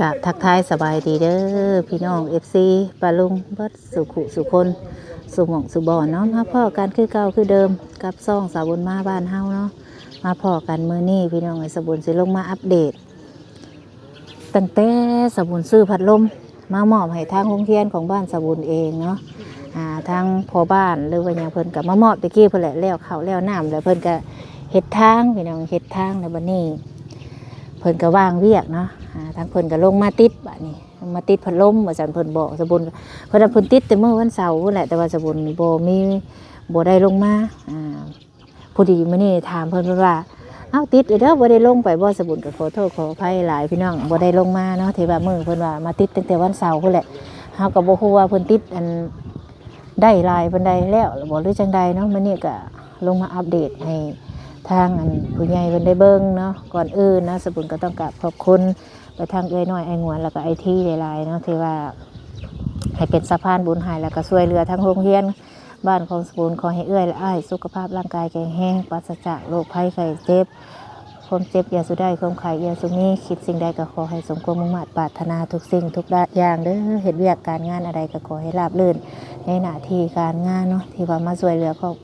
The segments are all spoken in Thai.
กะทักทายสบายดีเด้อพี่น้องFCปาลุงเบิดสุขุสุคนสุหม่องสุบอนเนาะมาพ่อกันคือเก่าคือเดิมกับซ่องสาวบุญมาบ้านเฮาเนาะมาพ่อกันมื้อนี้พี่น้องไอ้สาวบุญสิลงมาอัปเดตตั้งแต่สาวบุญซื้อพัดลมมามอบให้ทางโรงเรียนของบ้านสาวบุญเองเนาะทางพ่อบ้านหรือว่าหยังเพิ่นก็มามอบตะกี้เพิ่นแหละแล้วข้าวแล้วน้ำแล้วเพิ่นก็เฮ็ดทางพี่น้องเฮ็ดทางแล้วบัดนี้เพิ่นก็วางเวียกเนาะทางเพิ่นก็ลงมาติดบัดนี้มาติดพัดลมว่าซั่นเพิ่นบอกสบุญเพิ่นติดแต่มื้อวันเสาร์พุ่นแหละแต่ว่าสบุญบ่ได้ลงมาพอดีมื้อนี้ถามเพิ่นว่าเอ้าติดเด้อบ่ได้ลงไปบ่สบุญก็ขอโทษขออภัยหลายพี่น้องบ่ได้ลงมาเนาะที่ว่ามื้อเพิ่นว่ามาติดตั้งแต่วันเสาร์พุ่นแหละเฮาก็บ่ฮู้ว่าเพิ่นติดอันได้หลายปานใดแล้วบ่หรือจังใดเนาะมื้อนี้ก็ลงมาอัปเดตให้ทางอันผู้ใหญ่เพิ่นได้เบิ่งเนาะก่อนอื่นนะสบุญก็ต้องกราบขอบคุณไปทางเอ้ยน้อยไอ้งวนแล้วก็ไอ้ที่หลายๆเนาะที่ว่าให้เป็นสะพานบุญให้แล้วก็ช่วยเหลือทั้งโรงเรียนบ้านของสบุญขอให้เอ้ยและอ้ายสุขภาพร่างกายแข็งแรงปราศจากโรคภัยไข้เจ็บความเจ็บอย่าสุดได้ความไข้อย่าสุดนี้คิดสิ่งใดก็ขอให้สมความมุ่งมั่นปรารถนาทุกสิ่งทุกอย่างเด้อเฮ็ดเวียกการงานอะไรก็ขอให้ราบรื่นในหน้าที่การงานเนาะที่ว่ามาช่วยเหลือครอบ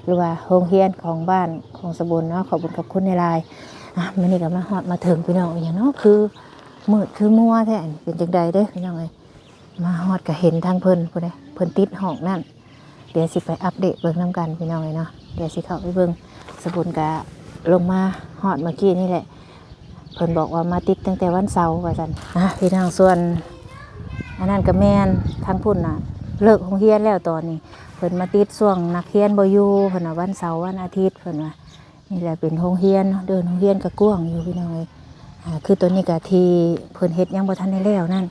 หรือว่าโรงเรียนของบ้านของสบุญเนาะขอบคุณในลายมื้อนี้ก็มาฮอดมาถึงพี่น้องอย่างเนาะคือมืดคือมัวแท้เป็นจังใดเด้อพี่น้องเอ้ยมาฮอดก็เห็นทางเพิ่นพุ่นเด้เพิ่นติดห้องนั่นเดี๋ยวสิไปอัปเดตเบิ่งนํกันพี่น้องเอ้ยเนาะเดี๋ยวสิเข้าไปเบิ่งสบุญก็ลงมาฮอดเมื่อกี้นี่แหละเพิ่นบอกว่ามาติดตั้งแต่วันเสาร์ว่าซั่นพี่น้องส่วนอันนั้นก็แม่นทางพุ่นน่ะเลิกโรงเรียนแล้วตอนนี้เพิ่นมาติดช่วงนักเรียนบ่อยู่เพิ่นว่าวันเสาร์วันอาทิตย์เพิ่นว่านี่แหละเป็นโรงเรียนเดินโรงเรียนก็กว้างอยู่พี่น้องเอ้ยคือตัวนี้ก็ที่เพิ่นเฮ็ดยังบ่ทันได้แล้วนั่น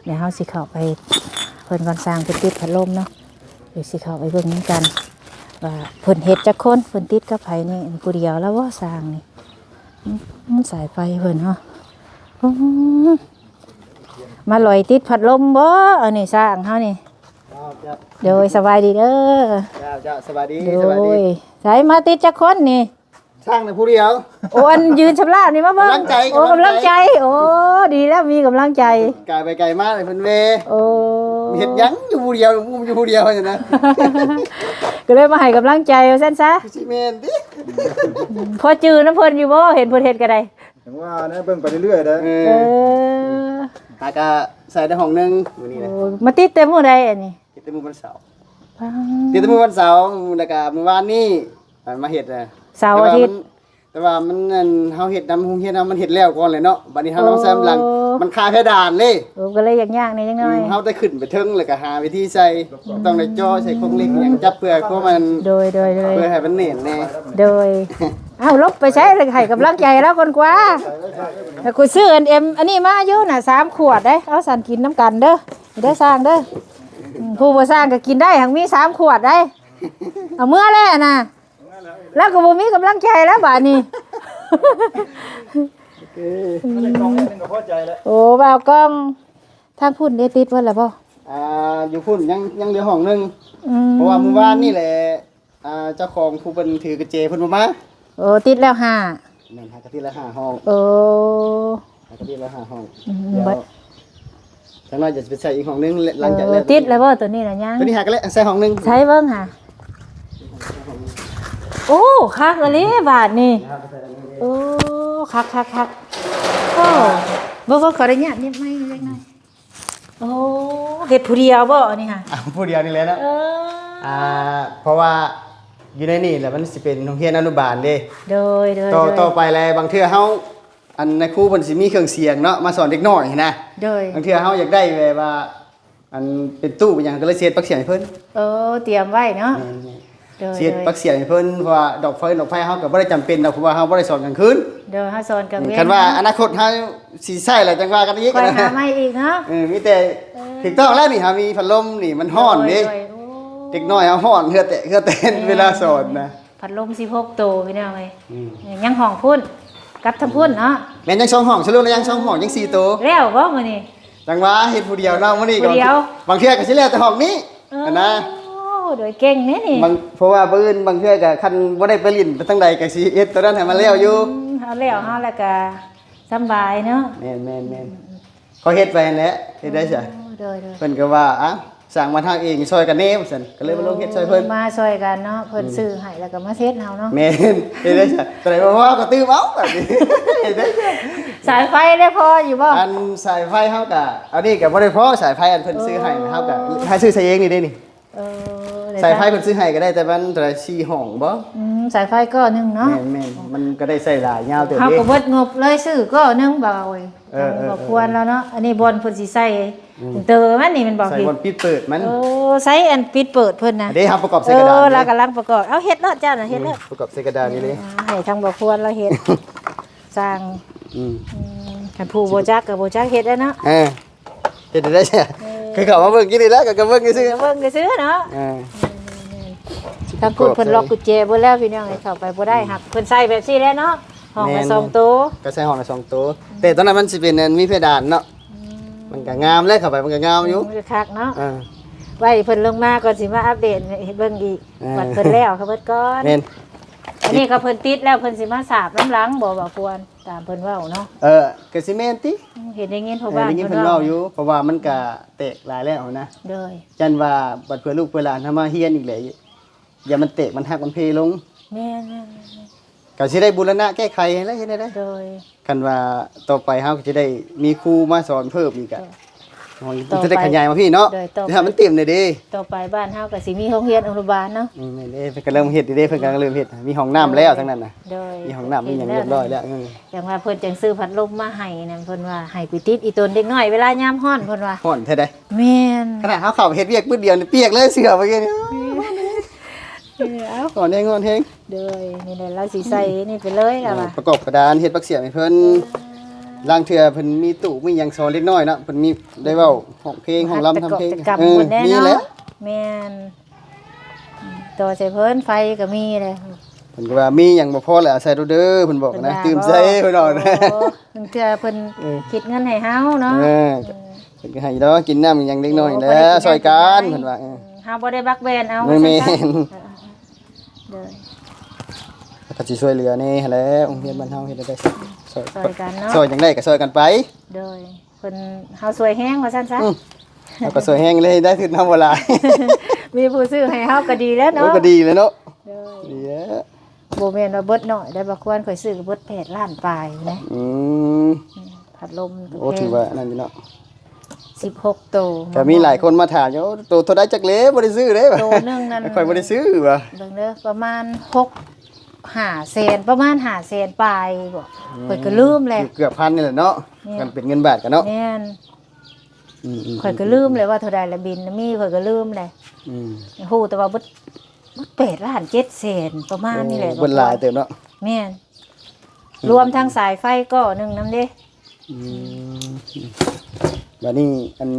เดี๋ยวเฮาสิเข้าไปเพิ่นก่อนสร้างเพิ่นติดพัดลมเนาะเดี๋ยวสิเข้าไปเบิ่งนำกันว่าเพิ่นเฮ็ดจักคนเพิ่นติดกับไผนี่ผู้เดียวแล้วบ่สร้างนี่มันสายไฟเพิ่นเนาะมาลอยติดพัดลมบ่อันนี้สร้างเฮานี่โดยสบายดีเด้อเจ้าสบายดีสบายดีใส่มาติดจักคนนี่สร้างในผู้เดียวโอ้นยืนชำระนี่มาเบิ่งโอ้กำลังใจโอ้ดีแล้วมีกำลังใจไกลไปไกลมากเลยเพิ่นเวโอ้เฮ็ดยังอยู่ผู้เดียวมุมอยู่ผู้เดียวจังนะ ก็เลยมาให้กำลังใจเอาซั่นซะสิแม่นติพอจื้อน้ำเพิ่นอยู่บ่เห็นเพิ่นเฮ็ดก็ได้จังว่านะเบิ่งไปเรื่อยๆเด้อหากะใส่ในห้องนึงมื้อนี้นะมาติดแต่มื้อใดอันนี้ติดแต่มื้อวันเสาร์ติดแต่มื้อวันเสาร์แล้วก็มื้อวานนี้มาเฮ็ดน่ะเสาร์อาทิตย์แต่ว่ามันเฮาเฮ็ดนำโรงเรียนมันเฮ็ดแล้วก่อนเลยเนาะบัดนี้เฮาต้องใส่หลังมันคาเพดานเลยก็เลยยากๆนิดจังหน่อยเฮาได้ขึ้นไปถึงแล้วก็หาวิธีใส่ต้องได้จ่อใส่โครงเหล็กหยังจับเพื่อเพราะมันโดยเพื่อให้มันแน่นแน่โดยเอ้าลบไปใช้ให้กำลังใจแล้วคนกว่าถ้ากูซื้ออันนี้มาอยู่น่ะ3ขวดเด้เอาสั่นกินน้ำกันเด้อได้สร้างเด้อผู้บ่สร้างก็กินได้หังมี3ขวดได้เอาเมื่อแล้วน่ะแล้วก็บ่มีกำลังใจแล้วบัดนี้โอ้บ่าวกล้องทางพุ่นได้ติดไว้แล้วบ่อยู่พุ่นยังเหลือห้องนึงเพราะว่ามื้อวานนี่แหละเจ้าของผู้เพิ่นถือกระเจเพิ่นบ่มาโอ้ติดแล้ว5นั่นหากะติละ5ห้องโอ้หากะติละ5ห้องเดี๋ยวจังน้อยจะไปใส่อีกห้องนึงหลังจากแล้วติดแล้วบ่ตัวนี้น่ะยังตัวนี้หากะแล้วใส่ห้องนึงใช้เบิ่งค่ะโอ้คักเลยบาทนี่โอ้คักโอ้บ่ขอได้เนี่ยไม่เล็กน้อยโอ้เฮ็ดผู้เดียวบ่นี่ค่ะผู้เดียวนี่แหละนะเพราะว่าอยู่ในนี่แหละมันสิเป็นโรงเรียนอนุบาลเด้โดยต่อไปแล้วบางเทื่อเฮาอันในครูเพิ่นสิมีเครื่องเสียงเนาะมาสอนเด็กน้อยนะโดยบางเทื่อเฮาอยากได้แบบว่าอันเป็นตู้เป็นหยังก็เลยเสียบปลั๊กเสียงให้เพิ่นเตรียมไว้เนาะเสียบปลั๊กเสียงให้เพิ่นเพราะว่าดอกไฟเฮาก็บ่ได้จำเป็นดอกเพราะว่าเฮาบ่ได้สอนกลางคืนเฮาสอนกลางเว้นคันว่าอนาคตเฮาสิใช้แล้วจังว่ากันอีกนะหาใหม่อีกเนาะมีแต่ถูกต้องแล้วนี่เฮามีพัดลมนี่มันร้อนเด้เด็กน้อยเฮาร้อนเฮือแตนเวลาสอนนะพัดลม16ตัวพี่น้องเอ้ยยังห้องพุ่นกับทั้งพุ่นเนาะแม่นยัง2ห้องสรุปแล้วยัง2ห้องยัง4ตัวแล้วบ่มื้อนี้จังว่าเฮ็ดผู้เดียวเนาะมื้อนี้ก็บางเทื่อก็สิแล้วแต่ห้องนี้นะโดยเก่งแน่นี่เพราะว่าเบิ่นบางเทื่อก็คันบ่ได้ไปลิ้นไปทางใดก็สิเฮ็ดตัวนั้นให้มันแล้วอยู่เฮาแล้วก็สบายเนาะแม่นโ เขาเฮ็ดไปนั่นแหละเฮ็ดได้จ้ะ โดย เพิ่นก็ว่าอ่ะสั่งมาทางเองซอยกันแน่ว่าซั่นก็เลยมาลงเฮ็ดซอยเพิ่น มาช่วยกันเนาะเพิ่นซื้อให้แล้วก็มาเฮ็ดเฮาเนาะ แม่นเฮ็ดได้จ้ะแต่ไหนบอกว่าก็ตื้มเอาแบบนี้เฮ็ดได้จ้ะ สายไฟได้พออยู่บ่ อันสายไฟเฮาก็อันนี้ก็บ่ได้พอสายไฟอันเพิ่นซื้อให้เฮาก็ให้ซื้อใส่เองนี่เด้นี่ เออ สายไฟเพิ่นซื้อให้ก็ได้แต่มันตัวละ4ห้องบ่ สายไฟก็นึงเนาะ แม่นมันก็ได้ใส่หลายยาวเติบ เฮา เด้ ก็เบิดงบเลยซื้อก็นึงบ่เอาเว้ย เออ บ่ควรแล้วเนาะอันนี้บอลเพิ่นสิใส่เตอมันนี่มันบ่ ใส่ ผิด บนปิดเปิดมัน โอ้ใส่อันปิดเปิดเพิ่นนะ อันนี้ครับประกอบใส่กระดาษ เรากำลังประกอบเอาเฮ็ดเนาะเจ้าน่ะเฮ็ดเนาะ ประกอบใส่กระดาษนี่เลย ให้ทางบ่ควรเราเฮ็ดสร้าง อืม คันผู้บ่จักก็บ่จักเฮ็ดแล้วเนาะ เออเฮ็ดได้ใช่คือเขามาเบิ่งกินนี่แล้วก็เบิ่งซื่อ เบิ่งก็ซื้อเนาะ เออ ทางคุณเพิ่นล็อกกุญแจเบิดแล้วพี่น้องให้เข้าไปบ่ได้หักเพิ่นใส่แบบซี่แหล้วเนาะห้องละสองโต๊ะ ก็ใส่ห้องละ2ตัวแต่ตอนนั้นมันสิเป็นอันมีเพดานเนาะมันก็งามเลยเข้าไปมันก็งามอยู่ มันก็คักเนาะ เออ ไว้เพิ่นลงมาก่อนสิมาอัปเดตให้เบิ่งอีก เออ วัดเพิ่นแล้วเขาเบิดก่อน แม่น อันนี้ก็เพิ่นติดแล้วเพิ่นสิมาสาบน้ำหลังบ่ควรตามเพิ่นเว้าเนาะ ก็สิแม่นติ เห็นได้ยิน เอ พ่อ อ บ้าน ได้ยินเพิ่นเว้าอยู่เพราะว่ามันก็แตกหลายแล้วนะ เด้อ จันว่าบัดเพื่อลูกเพื่อหลานทำมาเฮียนอีกเลยอย่ามันเตะมันหักมันเพลง แม่น ก็สิได้บูรณะแก้ไขแล้วเฮ็ดได้ ๆโดย คันว่าต่อไปเฮาก็จะได้มีครูมาสอนเพิ่มอีกอ่ะ ต่อไป จะได้ขยายมาพี่เนาะ โดยต่อไป ถ้ามันเต็มเลยเด้ ต่อไปบ้านเฮาก็สิมีโรงเรียนอนุบาลเนาะ แม่นเด้เพิ่นก็เริ่มเฮ็ดเด้เพิ่นก็เริ่มเฮ็ดมีห้องน้ำแล้วทั้งนั้นน่ะ โดย มีห้องน้ำมีหยังเรียบร้อยแล้ว อย่างว่าเพิ่นจังซื้อพัดลมมาให้นั่นเพิ่นว่าให้ไปติดอีตนเด็กน้อยเวลายามร้อนเพิ่นว่า ฮ้อนแท้ใด แม่น ขนาดเฮาเข้าเฮ็ดเวียกมื้อเดียวนี่เปียกเลยเสื้อเมื่อกี้นี่ เอ้า ก่อนเฮง โดยนี่แหละเราสิใส่นี่ไปเลยล่ะว่า ประกอบกระดานเฮ็ดปักเสียมให้เพิ่นล่างเทื่อเพิ่นมีตู้มีหยังสอนเล็กน้อยเนาะเพิ่นมีได้เว้าห้องเพลงห้องรำทำเพลง กรรมเพิ่นแน่ มี เนาะ แล้ว แม่นต่อใส่เพิ่นไฟก็มีเลย เพิ่นก็ว่ามีหยังบ่พอแล้วใส่เด้อเพิ่นบอกนะตื่มใส่เพิ่นเอานะ โอ้เพิ่นเทื่อเพิ่นคิดเงินให้เฮาเนาะ เออเพิ่นก็ให้ดอกกินน้ำหยังเล็กน้อยแหล้วซอยกันเพิ่นว่า เฮาบ่ได้บักแบนเอา ไม่แม่น เด้อ ก็สิช่วยเหลือนี่แหล้วโรงเรียนบ้านเฮาเฮ็ดได้ซอย ซอยกันเนาะ ซอยจังได๋ก็ซอยกันไป โดยเพิ่นเฮาสวยแฮงว่าซั่นซะ แล้วก็ซอยแห้งเลยได้ถึงน้ำบ่หลาย มีผู้ซื้อให้เฮาก็ดีแล้ว โอ้ เนาะ ก็ดีเลยเนาะ โดย ดีแล้ว บ่แม่นว่าเบิดน้อยได้บ่ควรข่อยซื้อก็เบิด8ล้านปลายนะ อืม พัดลม โอ้ถือว่านั่นอยู่เนาะ 16โต ก็มีหลายคนมาถามอยู่โตเท่าใดจักเล้บ่ได้ซื้อเด้ โตนึงนั่น ค่อยบ่ได้ซื้อว่ะ เบิ่งเด้อประมาณ5แสนประมาณ5แสนปลายบ่ข่อยก็ลืมแล้ว เกือบพันนี่แหละเนาะ เนี่ย กันเป็นเงินบาทกันเนาะ แม่น อืม ข่อยก็ลืมเลยว่าเท่าใดละบินมีข่อยก็ลืมเลย อืม ฮู้แต่ว่าเบิด8ล้าน7แสนประมาณนี้แหละ เบิ่นหลายเติมเนาะ แม่นรวมทั้งสายไฟก็หนึงนำเด้ อืมบัดนี้อัน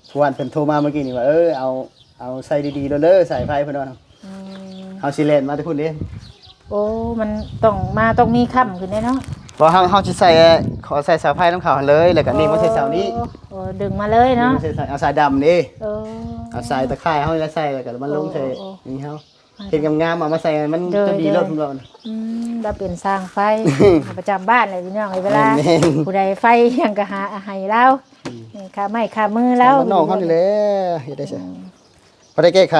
ผู้ว่าเพิ่นโทรมาเมื่อกี้นี่ว่าเอาใส่ดีๆเด้อสายไฟเพิ่นว่า อืม เฮาสิเล่นมาแต่พุ่นเด้ โอ้มันต้องมีค่ำขึ้นแน่เนาะ บ่เฮาสิใส่ขอใส่สายไฟน้ำขาวเลยแล้วก็นี่มาใส่เสานี้ โอ้ดึงมาเลยเนาะ นี่มาใส่เอาสายดำนี่ เออ เอาสายตะไคร้เฮาแล้วใส่แล้วก็มันลงใส่ โอ้ นี่เฮาเฮ็ดงามๆเอามาใส่มัน เด้อ จะดี เด้อ เลิศพุ่นเรา เราเป็นสร้างไฟ ประจำบ้านเลยพี่น้องเวลา แม่น ผู้ใดไฟยังก็หาให้เรานี่ค่าไม้ค่ามือแล้ว มันนอกเฮานี่แหละเฮ็ดได้ซะพอได้แก้ไข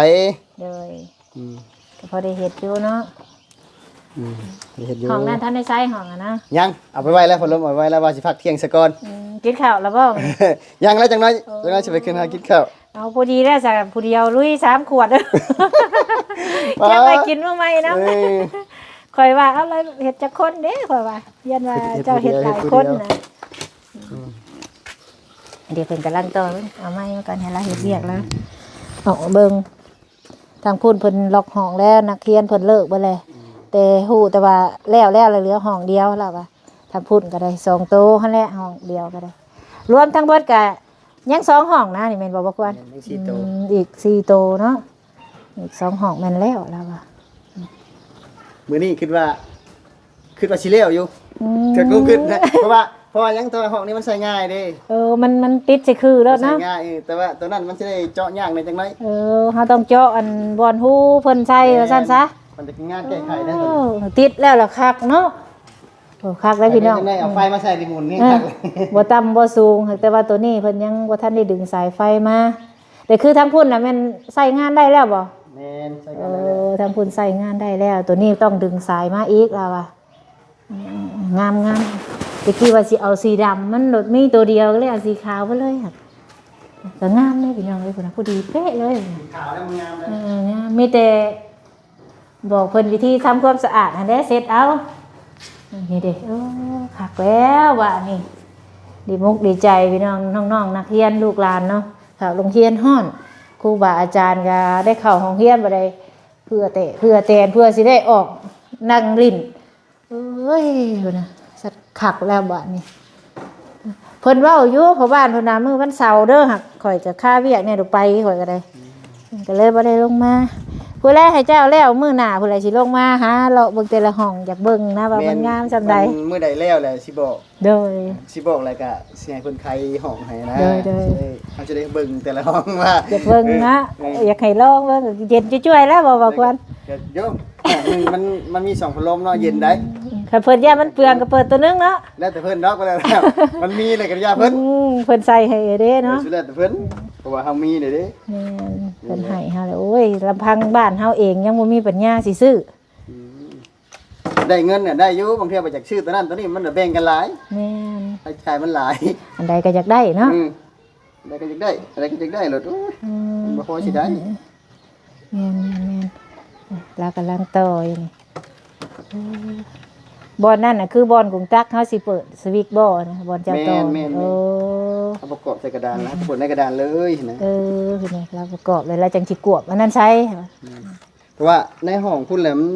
เลย อืม ก็พอได้เฮ็ดอยู่เนาะ ได้เฮ็ดอยู่ ห้องนั้นท่านได้ใช้ห้องอะนะ ยังเอาไปไว้แล้วพอลมเอาไว้แล้วว่าสิพักเที่ยงซะก่อน กินข้าวแล้วบ่ ยังแล้วจังน้อยสิไปขึ้นหากินข้าว เอาพอดีแล้วจ้ะผู้เดียวลุย3ขวดเด้อ ว้า จะไปกินมื้อใหม่นะ เอ้ย ข่อยว่าเอาอะไรเฮ็ดจักคนเด้ข่อยว่ายันว่า เฮ็ด เจ้าเฮ็ดหลาย ผู้ คน เดียว นะเดี๋ยวเพิ่นกำลังต่อเอาไม้มากันให้เราเฮ็ดเวียกแล้วเอาเบิ่งทางพุ่นเพิ่นล็อกห้องแล้วนักเรียนเพิ่นเลิกเบิดแล้วแต่ฮู้แต่ว่าแล้วเหลือห้องเดียวแล้วว่าทางพุ่นก็ได้2โต๊ะหั่นแหละห้องเดียวก็ได้ รวมทั้งเบิดก็ยัง2ห้องนะนี่แม่นบ่ควร มีสี่โต๊ะ อีก4โต๊ะเนาะอีก2ห้องแม่นแล้วว่า มื้อนี้คิดว่าสิเลี้ยวอยู่ อืม เกิดกูขึ้นนะเพราะว่ายังตัวห้องนี้มันใส่ง่ายเด้ มันติดใส่คือแล้ว ใส่ เนาะ ง่ายแต่ว่าตัวนั้นมันสิได้เจาะยากในจังได๋ เฮาต้องเจาะอันบอนฮู้เพิ่นใส่ว่าซั่นซะ มันจะงานแก้ไขได้ ติดแล้วล่ะคักเนาะ โอ้คักได้พี่น้อง ได้เอาไฟมาใส่ดิมุนนี่ เอ คั อก บ่ต่ำบ่สูงแต่ว่าตัวนี้เพิ่นยังบ่ทันได้ดึงสายไฟมาแต่คือทั้งพุ่นน่ะแม่นใช้งานได้แล้วบ่ แม่นใส่ เอ กันเลย อทั้งพุ่นใช้งานได้แล้ว ตัวนี้ต้องดึงสายมาอีกแล้วว่ะงามตะกี้ว่าสิเอาสีดำมันมีตัวเดียวก็เลยเอาสีขาวไปเลยค่ะก็งามเลยพี่น้องเลยพุ่นน่ะพอดีเป๊ะเลย ขาวแล้วมันงามเลย งามมีแต่บอกเพิ่นวิธีทำความสะอาดอันนี้เสร็จเอานี่เด้โอ้คักแล้วว่ะนี่ดีมุกดีใจพี่น้องน้องๆนักเรียนลูกหลานเนาะเข้าโรงเรียนฮ้อนครูบาอาจารย์ก็ได้เข้าห้องเรียนบ่ได้เพื่อแตนเพื่อสิได้ออกนั่งลิ้นเอ้ยพุ่นน่ะสัตว์คักแล้วบัดนี้เพิ่นเว้าอยู่พ่อบ้านเพิ่นน่ะมื้อวันเสาร์เด้อหักข่อยจะค่าเวียกเนี่ยเดี๋ยวไปข่อยก็ได้ก็เลยบ่ได้ลงมาผู้แลให้เจ้าแล้วมื้อหน้าผู้ใดสิลงมาหาเลาะเบิ่งแต่ละห้องอยากเบิ่งนะว่ามันงามซำใด มันมื้อใดแล้วแหละสิบอก โดย สิบอกอะไรก็สิให้เพิ่นไขห้องให้นะ โดย เขาจะได้เบิ่งแต่ละห้องว่า อยากเบิ่งนะอยากให้ลองเบิ่งเย็นจ้วยๆแล้วบ่ควร โยมมันมี2พัดลมเนาะเย็นได้ ถ้าเพิ่นย่ามันเปลืองก็เปิดตัวนึงเนาะ แล้วแต่เพิ่นเนาะก็แล้วแต่มันมีเลยก็อย่าเพิ่น เพิ่นใส่ให้เด้เนาะ สุดแล้วแต่เพิ่นเพราะว่าเฮามีเด้เด้ แม่นเพิ่นให้เฮาแล้วโอ้ยลำพังบ้านเฮาเองยังบ่มีปัญญาสิซื้อ ได้เงินน่ะได้อยู่บางเทื่อไปจากชื่อตัวนั้นตัวนี้มันแบ่งกันหลาย แม่น รายจ่ายมันหลาย อันใดก็อยากได้เนาะ ได้ก็อยากได้อะไรก็อยากได้โลดโอ้ย อืม บ่พอสิได้ แม่นเรากำลังต่ออยู่นี่บอลนั่นน่ะคือบอลกรุงตักเฮาสิเปิดสวิตช์บ่นะบอลเจ้าต่อโอ้ เอาประกอบใส่กระดานแล้วผลในกระดานเลยนะ คือนี่เราประกอบเลยเราจังสิกวบอันนั้นใช้ เพราะว่าในห้องคุณแหละมัน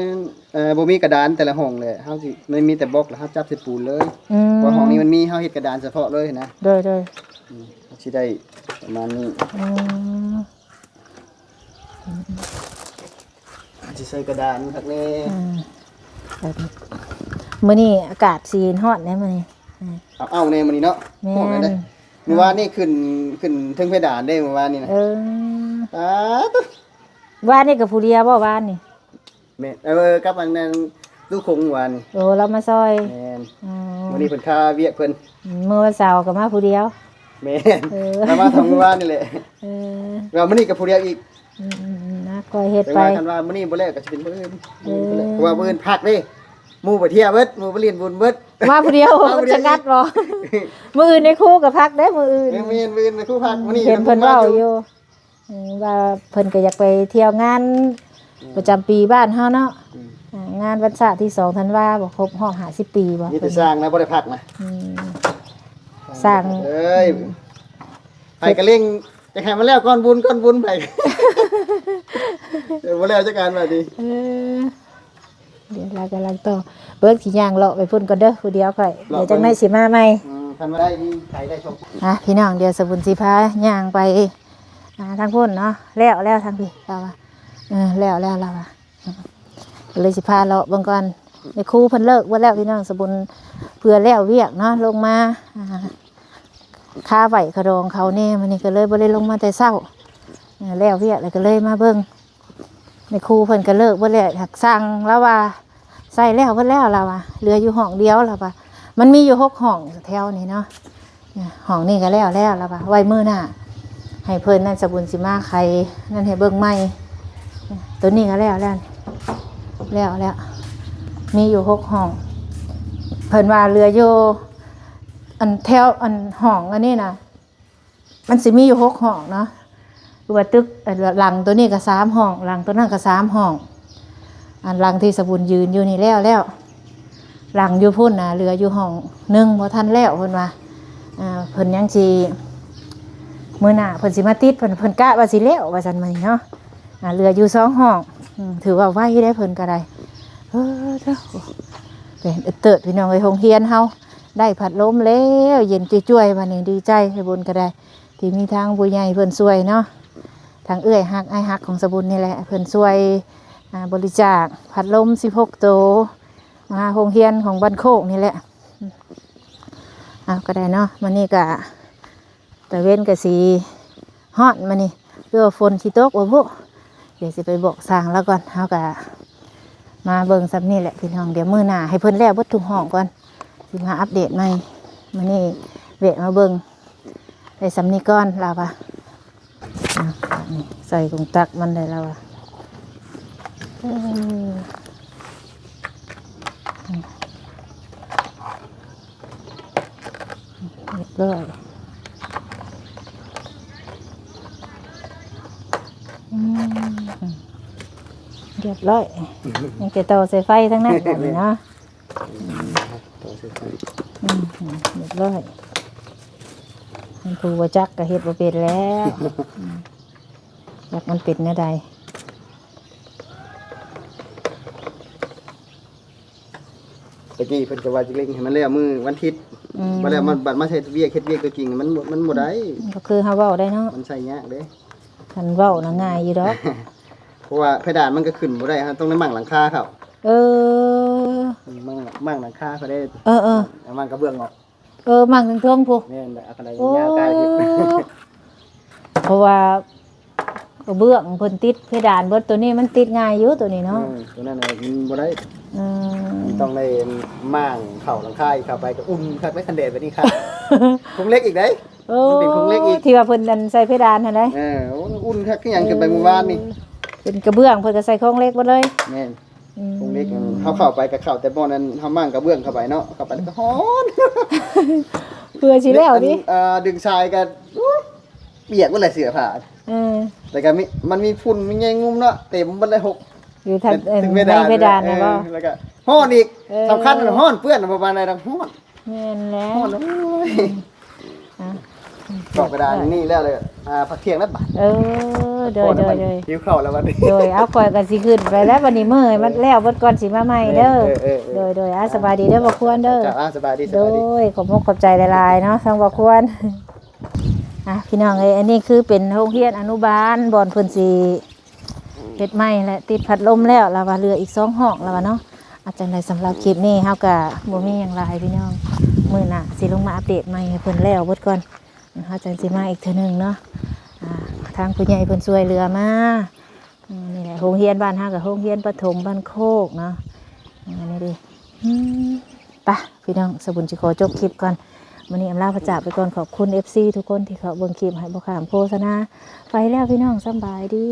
บ่มีกระดานแต่ละห้องเลยเฮาสิมันมีแต่บล็อกแล้วเฮาจับใส่ปูนเลยเพราะห้องนี้มันมีเฮาเฮ็ดกระดานเฉพาะเลยนะ โดย สิได้ประมาณนี้สิใส่กระดานทักแน่ มื้อนี้อากาศสิร้อนแน่มื้อนี้ เอาแน่มื้อนี้เนาะ แม่ โอ้ยได้เมื่อวานนี่ขึ้นเทิงเพดานได้เมื่อวานนี่นะตุ๊ ว่านนี่กับผู้เดียวบ่ว่านนี่ แม่กับอันนั้นลูกคงเมื่อวานนี่ โอ้เรามาซอย แม่นวันนี้เพิ่นค่าเวียกเพิ่น มื้อวันเสาร์ก็มาผู้เดียว แม่นแล้วมาทำเมื่อวานนี่แหละเรามื้อนี้กับผู้เดียวอีก นะคอยเฮ็ด แต่ ไป ว่าคันว่ามื้อนี้บ่แล้วก็สิเป็นมื้ออื่นเพราะว่ามื้ออื่นพักเด้หมู่ไปเที่ยวเบิดหมู่ไปเรียนบุญเบิด มาผู้เดียวมันจะงัดบ่มื้ออื่นในครูก็พักได้มื้ออื่น แม่นมื้ออื่นไปครูพักมื้อนี้ เห็นเพิ่นเว้าอยู่ว่าเพิ่นก็อยากไปเที่ยวงานประจำปีบ้านเฮาเนาะงานวันศาสตร์ที่2ธันวาบ่ครบรอบ50 ปีบ่ นี่แต่สร้างนะบ่ได้พักนะ สร้าง เอ้ยไปกระเล่งจะให้มันแล้วก่อนบุญไปเดี๋ยวบ่แล้วจักการว่าดิ เดี๋ยวเรากำลังต่อเบิกขี่ยางเลาะไปพุ่นก่อนเด้อผู้เดียวค่อยเดี๋ยวจังได้สิมาใหม่ คันว่าได้มีใครได้ชม พี่น้องเดี๋ยวสบุญสิพาย่างไปทางพุ่นเนาะแล้วทางพี่เราว่าแล้วเราว่าเลยสิพาเลาะเบิ่งก่อนในครูเพิ่นเลิกบ่แล้วพี่น้องสบุญเพื่อแล้วเวียกเนาะลงมาค่าไหวขะดองเขาแน่มื้อนี้ก็เลยบ่ได้ลงมาแต่เช้าแล้วเวียกแล้วก็เลยมาเบิ่งในครูเพิ่นก็เลิกบ่แล้วหักสั่งแล้วว่าใส่แล้วเพิ่นแล้วเราว่าเหลืออยู่ห้องเดียวเราว่ามันมีอยู่6ห้องแถวนี้เนาะห้องนี้ก็แล้วเราว่าไว้มื้อหน้าให้เพิ่นนั่นสบุญสิมาใครนั่นให้เบิ่งใหม่ตัวนี้ก็แล้วมีอยู่6ห้องเพิ่นว่าเหลืออยู่อันแถวอันห้องอันนี้น่ะมันสิมีอยู่6ห้องเนาะคือว่าตึกหลังตัวนี้ก็3ห้องหลังตัวนั้นก็3ห้องอันหลังที่สบุญยืนอยู่นี่แล้วหลังอยู่พุ่นน่ะเหลืออยู่ห้องนึงบ่ทันแล้วเพิ่นว่าเพิ่นยังสิมื้อหน้าเพิ่นสิมาติดเพิ่นกะว่าสิแล้วว่าซั่นมื้อนี้เนาะเหลืออยู่2ห้องถือว่าไว้ได้เพิ่นก็ได้เด้อเป็นเติดพี่น้องไอ้โรงเรียนเฮาได้พัดลมแล้วเย็นจ้วยๆวันนี้ดีใจให้บุญก็ได้ที่มีทางผู้ใหญ่เพิ่นช่วยเนาะทางเอื้อยฮักไอ้ฮักของสบุญนี่แหละเพิ่นช่วยบริจาคพัดลม16ตัวมาโรงเรียนของบ้านโคกนี่แหละก็ได้เนาะมื้อนี้ก็ตะเว้นก็สิฮ้อนมื้อนี้เพื่อฝนสิตกบ่พุเดี๋ยวสิไปบอกสร้างแล้วก่อนเฮาก็มาเบิ่งซ้ำนี่แหละพี่น้องเดี๋ยวมื้อหน้าให้เพิ่นแล้วเบิดทุกห้องก่อน สิมาอัปเดตใหม่มื้อนี้เวะมาเบิ่งได้สำนีก้อนลาวะนี่ใส่ถุงตักมันได้แล้วอะเรียบร้อยเรียบร้อยยังจะต่อสายไฟทั้งนั้นเลยเนาะเรียบร้อยมันครูว่าจักก็เฮ็ดบ่เป็นแล้วจักมันเป็นแนวใด ตะกี้เพิ่นก็ว่าจะเล่งให้มันแล้วมือวันอาทิตย์บ่แล้วมันบัดมาใช้เวียกเฮ็ดเวียกตัวจริงมันบ่ได้ ก็คือเฮาเว้าได้เนาะ มันใช้ยากเด้ คันเว้าน่ะง่ายอยู่ดอก เพราะว่าเพดานมันก็ขึ้นบ่ได้ฮะต้องได้มั่งหลังคาเขา เออ มั่งหลังคาเขาได้ เออ เอามั่งกระเบื้องออก มั่งถึงท่วงพุ แม่นเอาอะไร โอ้ ยาวๆใกล้ขึ้น เพราะว่ากระเบื้องเพิ่นติดเพดานเบิดตัวนี้มันติดง่ายอยู่ตัวนี้เนาะ ตัวนั้นน่ะมันบ่ได้ อืม มันต้องได้มั่งเข้าหลังคาอีกเข้าไปก็อุ่นคักไว้คันแดดไปนี่ครับ คงเล็กอีกเด้ โอ้ มันเป็นโครงเหล็กอีก ที่ว่าเพิ่นนั่นใส่เพดานหั่นเด้ อุ่นคักคือหยังขึ้นไปเมื่อวานนี่ เป็นกระเบื้องเพิ่นก็ใส่โครงเหล็กหมดเลย แม่นคงเล็กเขาเข้าไปกับเข้าแต่บ่อนั้นเขามั่งกระเบื้องเข้าไปเนาะเข้าไปแล้วก็ฮ้อน เพื่อสิแล้วดิ ดึงชายก็เปียกหมดเลยเสื้อผ้า เออ แต่ก็มันมีฝุ่นมีแยงงุ้มเนาะเต็มหมดเลยหก อยู่ทาง ถึง ในเพดานนะบ่ แล้วก็ฮ้อนอีก เออ สำคัญมันฮ้อนเปื้อนประมาณไหนดังฮ้อน แม่นแล้ว ฮ้อนโอ้ย อ่ะ กรอกกระดานนี่แล้วเลยผักเทียงแล้วบาด เออโดย หิวข้าวแล้ววันนี้ โดยเอาข่อยก็สิขึ้นไปแล้ววันนี้มื้อมันแล้วเบิดก่อนสิมาใหม่เด้อ เออ โดยสบายดีเด้อบ่ควรเด้อ จ้าสบายดีส โด บายดี ยขอบคุณขอบใจหลายๆเนาะทางบ่ควรพี่น้องเอ้ยอันนี้คือเป็นโรงเรียนอนุบาลบ่อนเพิ่นสิเฮ็ดใหม่และติดพัดลมแล้วแล้วว่าเหลืออีก2ห้องแล้วว่าเนาะอาจารย์ได้สำหรับคลิปนี้เฮาก็บ่มีหยังหลายพี่น้องมื้อหน้าสิลงมาอัปเดตใหม่ให้เพิ่นแล้วเบิดก่อนเฮาจังสิมาอีกเทื่อนึงเนาะทางผู้ใหญ่เพิ่นช่วยเหลือมานี่แหละโรงเรียนบ้านเฮาก็โรงเรียนประถมบ้านโคกเนาะอันนี้ดิไปพี่น้องสบุญสิขอจบคลิปก่อนวันนี้อำลาพระจากไปก่อนขอบคุณ FC ทุกคนที่เขาเบิ่งคลิปให้บ่ข้ามโฆษณาไปแล้วพี่น้องสำบายดี